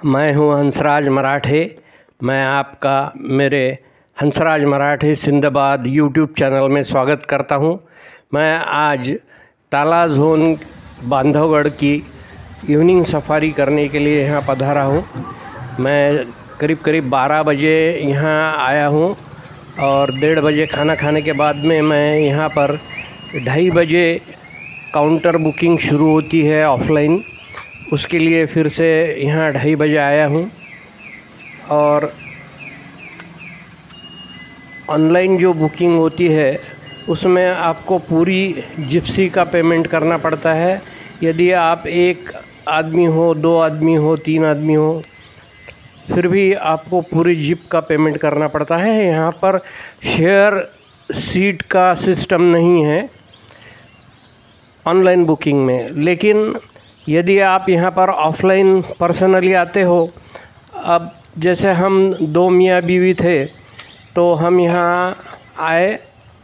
मैं हूं हंसराज मराठे। मैं आपका मेरे हंसराज मराठे सिंदाबाद यूट्यूब चैनल में स्वागत करता हूं। मैं आज ताला जोन बांधवगढ़ की इवनिंग सफारी करने के लिए यहां पधारा हूं। मैं करीब 12 बजे यहां आया हूं और 1:30 बजे खाना खाने के बाद में मैं यहां पर 2:30 बजे काउंटर बुकिंग शुरू होती है ऑफलाइन, उसके लिए फिर से यहाँ 2:30 बजे आया हूँ। और ऑनलाइन जो बुकिंग होती है उसमें आपको पूरी जिप्सी का पेमेंट करना पड़ता है। यदि आप एक आदमी हो, 2 आदमी हो, 3 आदमी हो, फिर भी आपको पूरी जिप का पेमेंट करना पड़ता है। यहाँ पर शेयर सीट का सिस्टम नहीं है ऑनलाइन बुकिंग में। लेकिन यदि आप यहाँ पर ऑफलाइन पर्सनली आते हो, अब जैसे हम 2 मियाँ बीवी थे तो हम यहाँ आए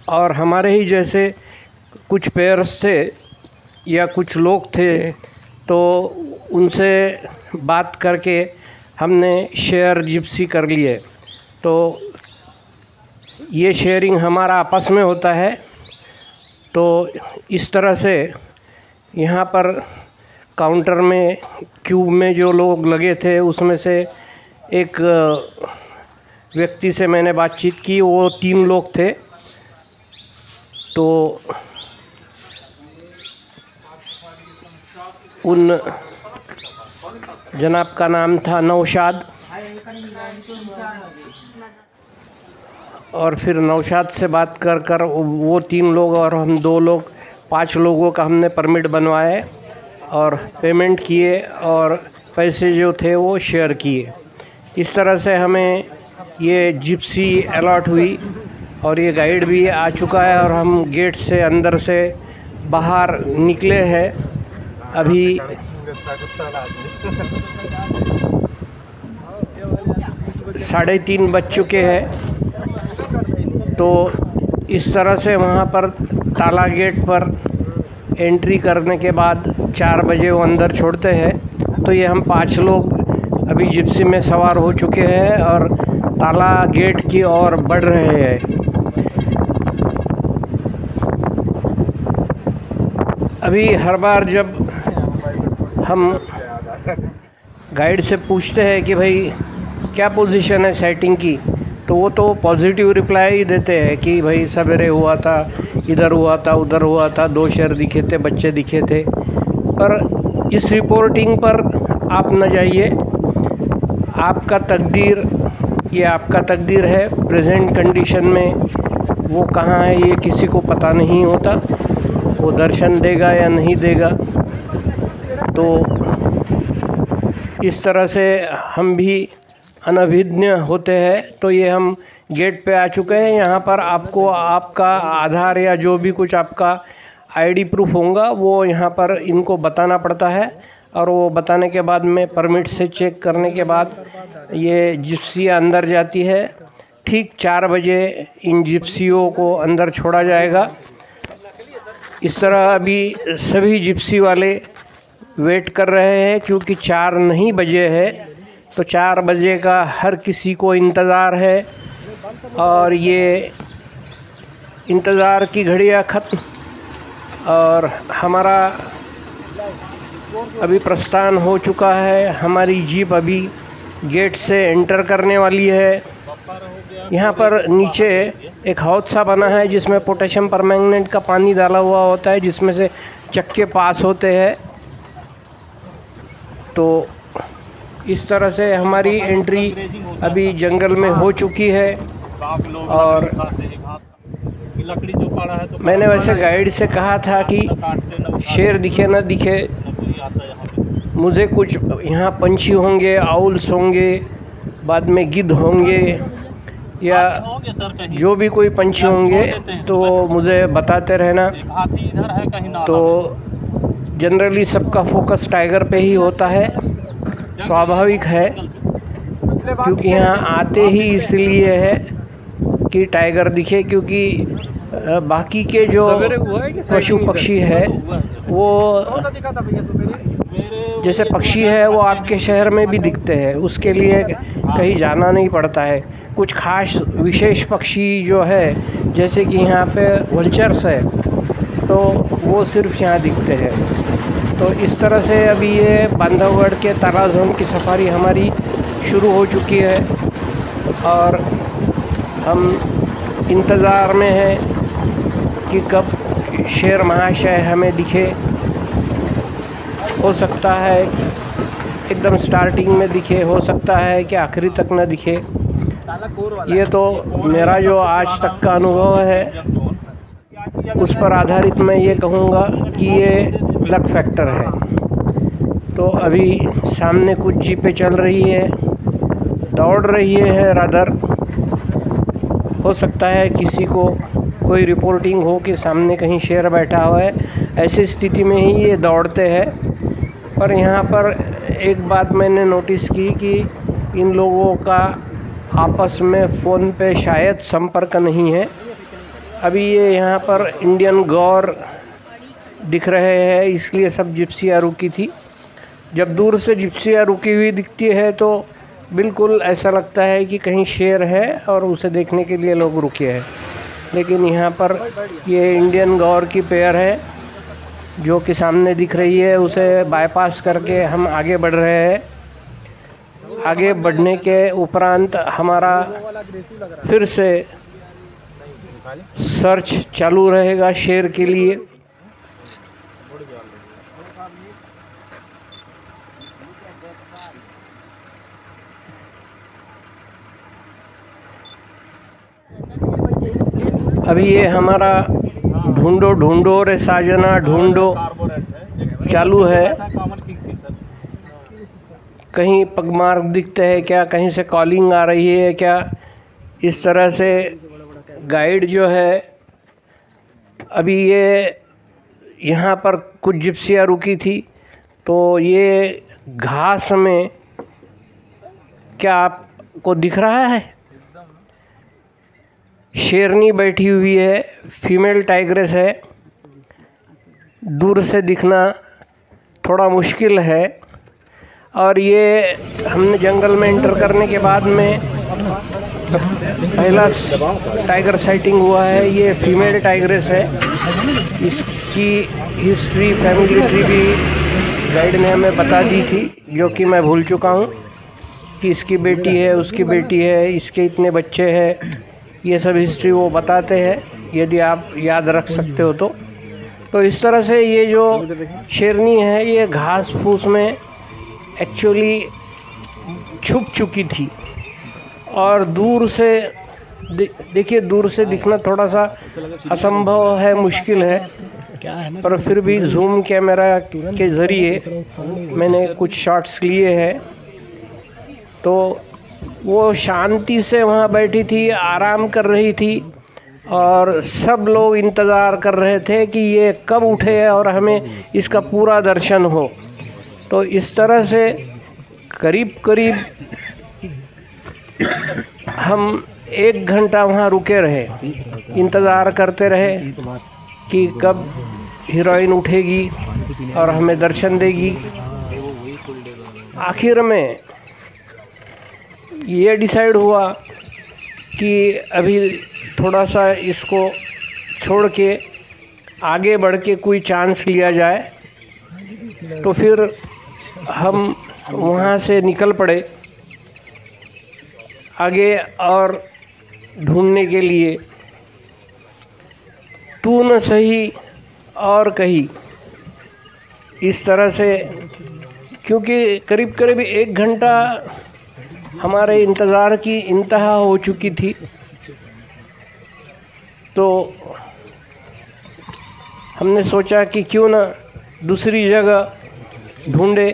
और हमारे ही जैसे कुछ पेयर्स थे या कुछ लोग थे, तो उनसे बात करके हमने शेयर जिप्सी कर लिए। तो ये शेयरिंग हमारा आपस में होता है। तो इस तरह से यहाँ पर काउंटर में क्यूब में जो लोग लगे थे उसमें से एक व्यक्ति से मैंने बातचीत की। वो 3 लोग थे। तो उन जनाब का नाम था नौशाद, और फिर नौशाद से बात कर वो 3 लोग और हम 2 लोग, 5 लोगों का हमने परमिट बनवाए और पेमेंट किए और पैसे जो थे वो शेयर किए। इस तरह से हमें ये जिप्सी अलॉट हुई और ये गाइड भी आ चुका है और हम गेट से अंदर से बाहर निकले हैं। अभी 3:30 बज चुके हैं। तो इस तरह से वहाँ पर ताला गेट पर एंट्री करने के बाद 4 बजे वो अंदर छोड़ते हैं। तो ये हम 5 लोग अभी जिप्सी में सवार हो चुके हैं और ताला गेट की ओर बढ़ रहे हैं। अभी हर बार जब हम गाइड से पूछते हैं कि भाई क्या पोजीशन है सेटिंग की, तो वो तो पॉजिटिव रिप्लाई ही देते हैं कि भाई सवेरे हुआ था, इधर हुआ था, उधर हुआ था, 2 शेर दिखे थे, बच्चे दिखे थे। पर इस रिपोर्टिंग पर आप न जाइए। आपका तकदीर, ये आपका तकदीर है। प्रेजेंट कंडीशन में वो कहाँ है ये किसी को पता नहीं होता, वो दर्शन देगा या नहीं देगा। तो इस तरह से हम भी अनभिज्ञ होते हैं। तो ये हम गेट पे आ चुके हैं। यहाँ पर आपको आपका आधार या जो भी कुछ आपका आईडी प्रूफ होगा वो यहाँ पर इनको बताना पड़ता है, और वो बताने के बाद में परमिट से चेक करने के बाद ये जिप्सी अंदर जाती है। ठीक 4 बजे इन जिप्सियों को अंदर छोड़ा जाएगा। इस तरह अभी सभी जिप्सी वाले वेट कर रहे हैं, क्योंकि 4 नहीं बजे है। तो 4 बजे का हर किसी को इंतज़ार है और ये इंतज़ार की घड़ियाँ ख़त्म और हमारा अभी प्रस्थान हो चुका है। हमारी जीप अभी गेट से एंटर करने वाली है। यहाँ पर नीचे एक हौद सा बना है जिसमें पोटेशियम परमैंगनेट का पानी डाला हुआ होता है, जिसमें से चक्के पास होते हैं। तो इस तरह से हमारी एंट्री अभी जंगल में हो चुकी है। और मैंने वैसे गाइड से कहा था कि शेर दिखे ना दिखे, मुझे कुछ यहाँ पंछी होंगे, आउल्स होंगे, बाद में गिद्ध होंगे या जो भी कोई पंछी होंगे तो मुझे बताते रहना। तो जनरली सबका फोकस टाइगर पे ही होता है, स्वाभाविक है, क्योंकि यहाँ आते ही इसलिए है कि टाइगर दिखे। क्योंकि बाकी के जो पशु पक्षी है वो जैसे पक्षी है वो आपके शहर में भी दिखते हैं, उसके लिए कहीं जाना नहीं पड़ता है। कुछ खास विशेष पक्षी जो है जैसे कि यहाँ पे वल्चर्स है तो वो सिर्फ यहाँ दिखते हैं। तो इस तरह से अभी ये बांधवगढ़ के ताला जोन की सफारी हमारी शुरू हो चुकी है और हम इंतज़ार में हैं कि कब शेर महाशय हमें दिखे। हो सकता है एकदम स्टार्टिंग में दिखे, हो सकता है कि आखिरी तक न दिखे। ये तो मेरा जो आज तक का अनुभव है उस पर आधारित मैं ये कहूँगा कि ये लक फैक्टर है। तो अभी सामने कुछ जीपें चल रही है, दौड़ रही है रादर। हो सकता है किसी को कोई रिपोर्टिंग हो कि सामने कहीं शेर बैठा हुआ है, ऐसी स्थिति में ही ये दौड़ते हैं। पर यहाँ पर एक बात मैंने नोटिस की कि इन लोगों का आपस में फ़ोन पे शायद संपर्क नहीं है। अभी ये यहाँ पर इंडियन गौर दिख रहे हैं, इसलिए सब जिप्सियाँ रुकी थी। जब दूर से जिप्सियाँ रुकी हुई दिखती है तो बिल्कुल ऐसा लगता है कि कहीं शेर है और उसे देखने के लिए लोग रुके हैं। लेकिन यहाँ पर ये इंडियन गौर की पेयर है जो कि सामने दिख रही है, उसे बाईपास करके हम आगे बढ़ रहे हैं। आगे बढ़ने के उपरांत हमारा फिर से सर्च चालू रहेगा शेर के लिए। अभी ये हमारा ढूंढो ढूंढो रे साजना ढूंढो चालू है। कहीं पगमार्क दिखते हैं क्या, कहीं से कॉलिंग आ रही है क्या, इस तरह से गाइड जो है। अभी ये यहाँ पर कुछ जिप्सियाँ रुकी थी तो ये घास में क्या आपको दिख रहा है, शेरनी बैठी हुई है, फीमेल टाइग्रेस है। दूर से दिखना थोड़ा मुश्किल है और ये हमने जंगल में एंटर करने के बाद में पहला टाइगर साइटिंग हुआ है। ये फीमेल टाइग्रेस है। इसकी हिस्ट्री, फैमिली ट्री भी गाइड ने हमें बता दी थी, जो कि मैं भूल चुका हूँ कि इसकी बेटी है, उसकी बेटी है, इसके इतने बच्चे हैं। ये सब हिस्ट्री वो बताते हैं, यदि आप याद रख सकते हो तो। तो इस तरह से ये जो शेरनी है ये घास फूस में एक्चुअली छुप चुकी थी और दूर से देखिए, दूर से दिखना थोड़ा सा असंभव है, मुश्किल है, पर फिर भी जूम कैमरा के ज़रिए मैंने कुछ शॉट्स लिए हैं। तो वो शांति से वहाँ बैठी थी, आराम कर रही थी और सब लोग इंतज़ार कर रहे थे कि ये कब उठे और हमें इसका पूरा दर्शन हो। तो इस तरह से करीब करीब हम 1 घंटा वहाँ रुके रहे, इंतज़ार करते रहे कि कब हीरोइन उठेगी और हमें दर्शन देगी। आखिर में ये डिसाइड हुआ कि अभी थोड़ा सा इसको छोड़ के आगे बढ़ के कोई चांस लिया जाए। तो फिर हम वहाँ से निकल पड़े आगे और ढूंढने के लिए। तू न सही और कहीं, इस तरह से, क्योंकि करीब करीब 1 घंटा हमारे इंतज़ार की इंतहा हो चुकी थी। तो हमने सोचा कि क्यों ना दूसरी जगह ढूंढे।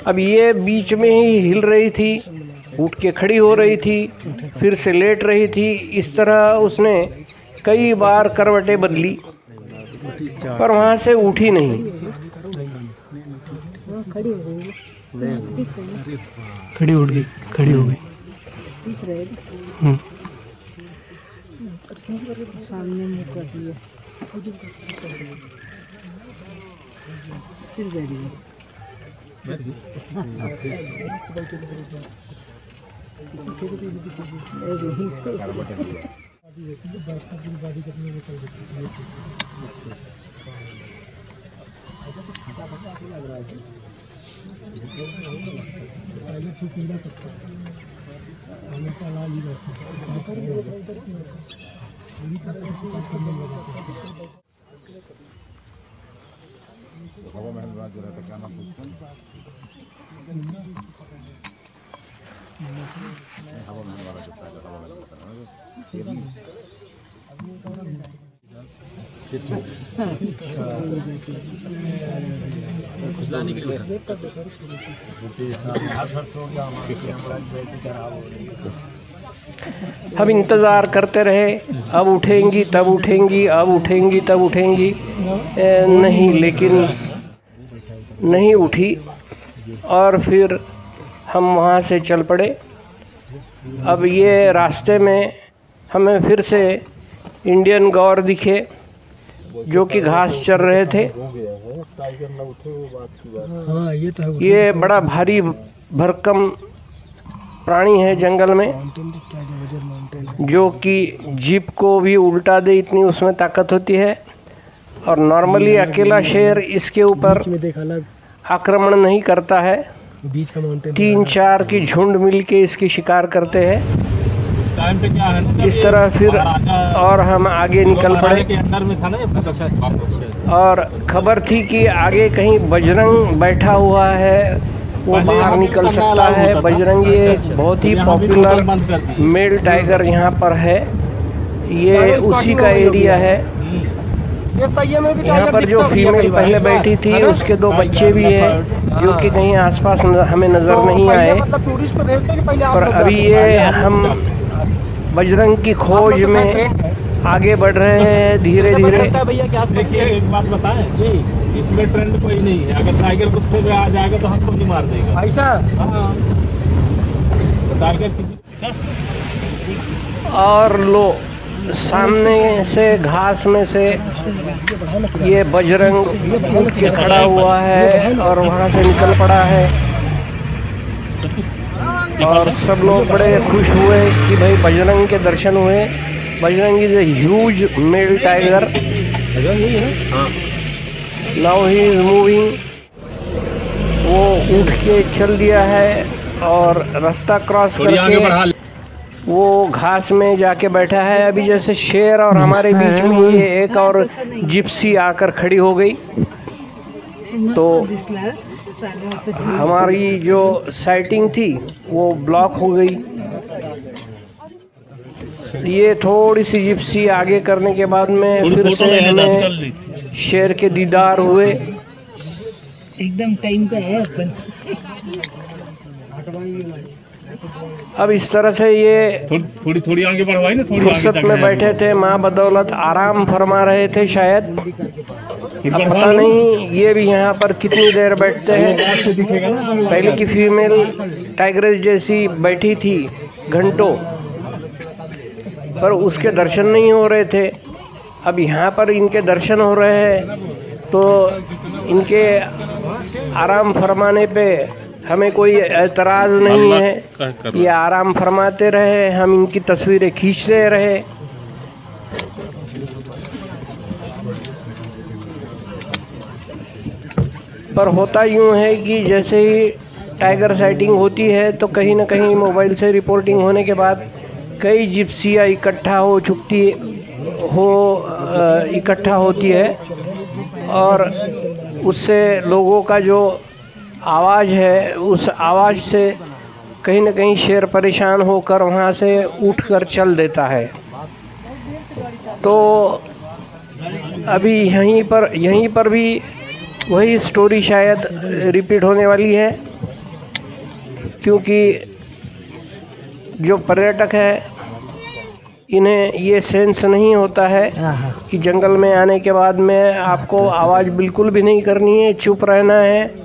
अब ये बीच में ही हिल रही थी, उठ के खड़ी हो रही थी, फिर से लेट रही थी। इस तरह उसने कई बार करवटें बदली पर वहाँ से उठी नहीं। खड़ी उठ गई, खड़ी हो गई। सामने मुँह कर दिया, फिर बैठ गई। हम इंतज़ार करते रहे, अब उठेंगी तब उठेंगी, अब उठेंगी तब उठेंगी, नहीं, लेकिन नहीं उठी। और फिर हम वहाँ से चल पड़े। अब ये रास्ते में हमें फिर से इंडियन गौर दिखे जो कि घास चर रहे थे। ये बड़ा भारी भरकम प्राणी है जंगल में, जो कि जीप को भी उल्टा दे, इतनी उसमें ताकत होती है। और नॉर्मली अकेला शेर इसके ऊपर आक्रमण नहीं करता है, 3-4 की झुंड मिलके इसकी शिकार करते हैं। इस तरह फिर और हम आगे निकल पड़े। और खबर थी कि आगे कहीं बजरंग बैठा हुआ है, वो बाहर निकल सकता है। बजरंग ये बहुत ही पॉपुलर मेल टाइगर यहाँ पर है, ये उसी का एरिया है। यहाँ पर जो फीमेल पहले बैठी थी उसके 2 बच्चे भी हैं, जो कि कहीं आसपास हमें नज़र नहीं आए। पर अभी ये हम बजरंग की खोज में आगे बढ़ रहे हैं धीरे धीरे। देखिए एक बात बताएं जी, इसमें ट्रेंड कोई नहीं है। अगर टाइगर कुत्ते पे आ जाएगा तो हमको नहीं मार देगा ऐसा। और लो, सामने से घास में से ये बजरंग उठ के खड़ा हुआ है और वहाँ से निकल पड़ा है। और सब लोग बड़े खुश हुए कि भाई बजरंग के दर्शन हुए। Bajrang is a huge male tiger. Now he is moving. वो उठ के चल दिया है और रास्ता क्रॉस करके वो घास में जाके बैठा है। अभी जैसे शेर और हमारे बीच में ये एक और जिप्सी आकर खड़ी हो गई, तो हमारी जो साइटिंग थी वो ब्लॉक हो गई। ये थोड़ी सी जिप्सी आगे करने के बाद में फिर से हमें शेर के दीदार हुए। एकदम टाइम पे है। अब इस तरह से ये थोड़ी आगे बढ़वाई ना, थोड़ी फुर्सत में बैठे थे, माँ बदौलत आराम फरमा रहे थे शायद। अब पता नहीं ये भी यहाँ पर कितनी देर बैठते हैं। पहले की फीमेल टाइग्रेस जैसी बैठी थी घंटों, पर उसके दर्शन नहीं हो रहे थे। अब यहाँ पर इनके दर्शन हो रहे हैं, तो इनके आराम फरमाने पे हमें कोई एतराज़ नहीं है। ये आराम फरमाते रहे, हम इनकी तस्वीरें खींचते रहे। पर होता यूँ है कि जैसे ही टाइगर साइटिंग होती है तो कहीं ना कहीं मोबाइल से रिपोर्टिंग होने के बाद कई जिप्सियाँ इकट्ठा होती है और उससे लोगों का जो आवाज़ है, उस आवाज़ से कहीं ना कहीं शेर परेशान होकर वहाँ से उठकर चल देता है। तो अभी यहीं पर भी वही स्टोरी शायद रिपीट होने वाली है, क्योंकि जो पर्यटक है इन्हें ये सेंस नहीं होता है कि जंगल में आने के बाद में आपको आवाज़ बिल्कुल भी नहीं करनी है, चुप रहना है।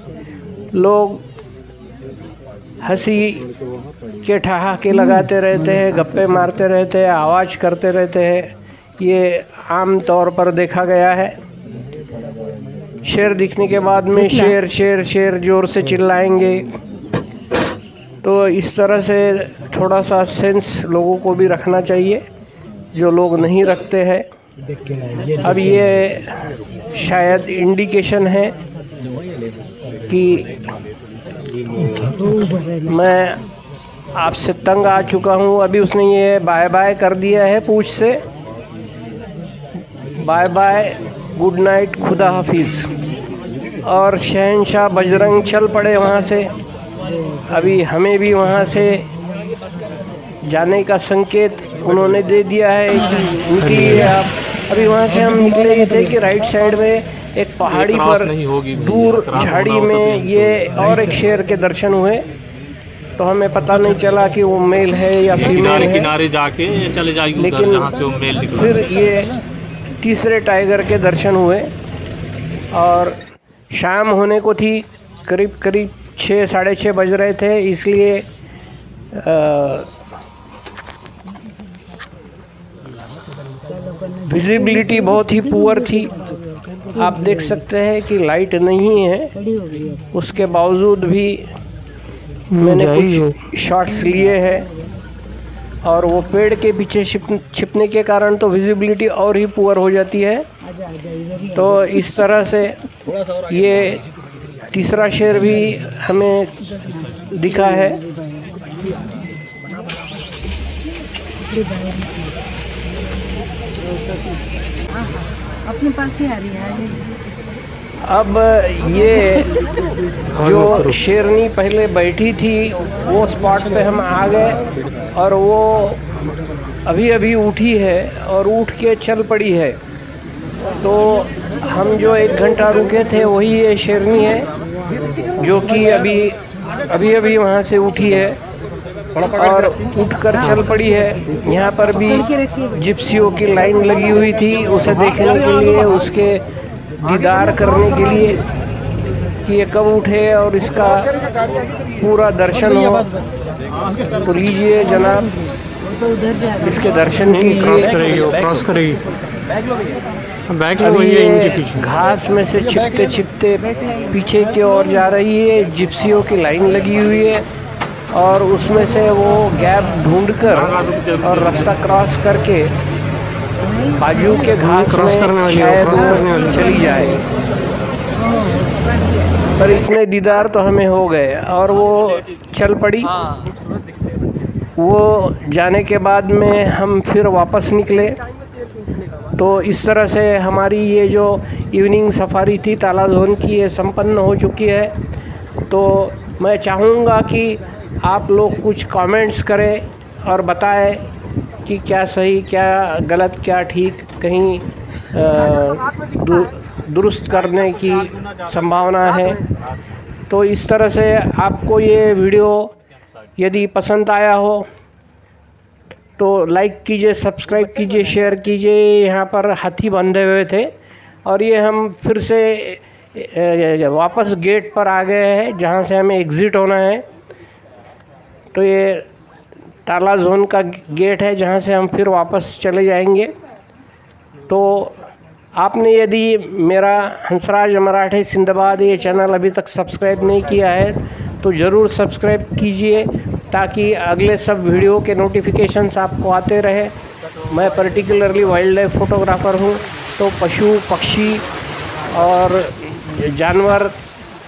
लोग हंसी के ठहाके लगाते रहते हैं, गप्पे मारते रहते हैं, आवाज़ करते रहते हैं। ये आम तौर पर देखा गया है। शेर दिखने के बाद में शेर शेर शेर ज़ोर से चिल्लाएंगे। तो इस तरह से थोड़ा सा सेंस लोगों को भी रखना चाहिए, जो लोग नहीं रखते हैं। अब ये शायद इंडिकेशन है कि मैं आपसे तंग आ चुका हूँ। अभी उसने ये बाय बाय कर दिया है पूंछ से, बाय बाय, गुड नाइट, खुदा हाफिज़। और शहंशाह बजरंग चल पड़े वहाँ से। अभी हमें भी वहाँ से जाने का संकेत उन्होंने दे दिया है कि निकलिए आप। अभी वहाँ से हम निकले ही थे कि राइट साइड में एक पहाड़ी पर दूर झाड़ी में ये और एक शेर के दर्शन हुए। तो हमें पता नहीं चला कि वो मेल है या फीमेल है, किनारे जाके चले जाएगी, लेकिन जहाँ से वो मेल निकला। फिर ये तीसरे टाइगर के दर्शन हुए। और शाम होने को थी, करीब करीब 6 साढ़े 6 बज रहे थे, इसलिए विजिबिलिटी बहुत ही पुअर थी। आप देख सकते हैं कि लाइट नहीं है, उसके बावजूद भी मैंने कुछ शॉट्स लिए हैं। और वो पेड़ के पीछे छिपने के कारण तो विजिबिलिटी और ही पुअर हो जाती है। तो इस तरह से ये तीसरा शेर भी हमें दिखा है। अपने पास ही आ रही है। अब ये जो शेरनी पहले बैठी थी वो स्पॉट पे हम आ गए, और वो अभी अभी उठी है और उठ के चल पड़ी है। तो हम जो 1 घंटा रुके थे वही ये शेरनी है, जो कि अभी वहाँ से उठी है और उठकर चल पड़ी है। यहाँ पर भी जिप्सियों की लाइन लगी हुई थी उसे देखने के लिए, उसके दीदार करने के लिए कि ये कब उठे और इसका पूरा दर्शन हो। तो लीजिए जनाब, इसके दर्शन कीजिए। क्रॉस करेगी अभी ये घास में से छिपते छिपते पीछे की ओर जा रही है। जिप्सियों की लाइन लगी हुई है और उसमें से वो गैप ढूंढकर और रास्ता क्रॉस करके बाजू के घास में शायद चली जाए। पर इतने दीदार तो हमें हो गए और वो चल पड़ी। वो जाने के बाद में हम फिर वापस निकले। तो इस तरह से हमारी ये जो इवनिंग सफारी थी ताला जोन की, ये संपन्न हो चुकी है। तो मैं चाहूँगा कि आप लोग कुछ कमेंट्स करें और बताएं कि क्या सही, क्या गलत, क्या ठीक, कहीं दुरुस्त करने की संभावना है। तो इस तरह से आपको ये वीडियो यदि पसंद आया हो तो लाइक कीजिए, सब्सक्राइब कीजिए, शेयर कीजिए। यहाँ पर हाथी बंधे हुए थे और ये हम फिर से वापस गेट पर आ गए हैं जहाँ से हमें एग्ज़िट होना है। तो ये ताला जोन का गेट है जहाँ से हम फिर वापस चले जाएंगे। तो आपने यदि मेरा हंसराज मराठे जिंदाबाद ये चैनल अभी तक सब्सक्राइब नहीं किया है तो ज़रूर सब्सक्राइब कीजिए, ताकि अगले सब वीडियो के नोटिफिकेशंस आपको आते रहे। मैं पर्टिकुलरली वाइल्ड लाइफ फ़ोटोग्राफ़र हूँ, तो पशु पक्षी और जानवर,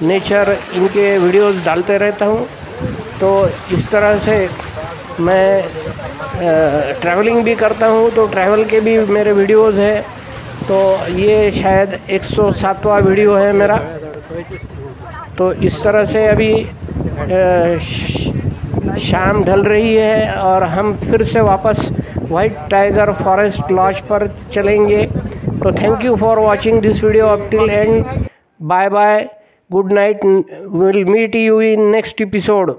नेचर, इनके वीडियोस डालते रहता हूँ। तो इस तरह से मैं ट्रैवलिंग भी करता हूँ, तो ट्रैवल के भी मेरे वीडियोस हैं। तो ये शायद 107वां वीडियो है मेरा। तो इस तरह से अभी शाम ढल रही है और हम फिर से वापस वाइट टाइगर फॉरेस्ट लॉज पर चलेंगे। तो thank you for watching this video up till end. Bye bye, good night, will meet you in next episode.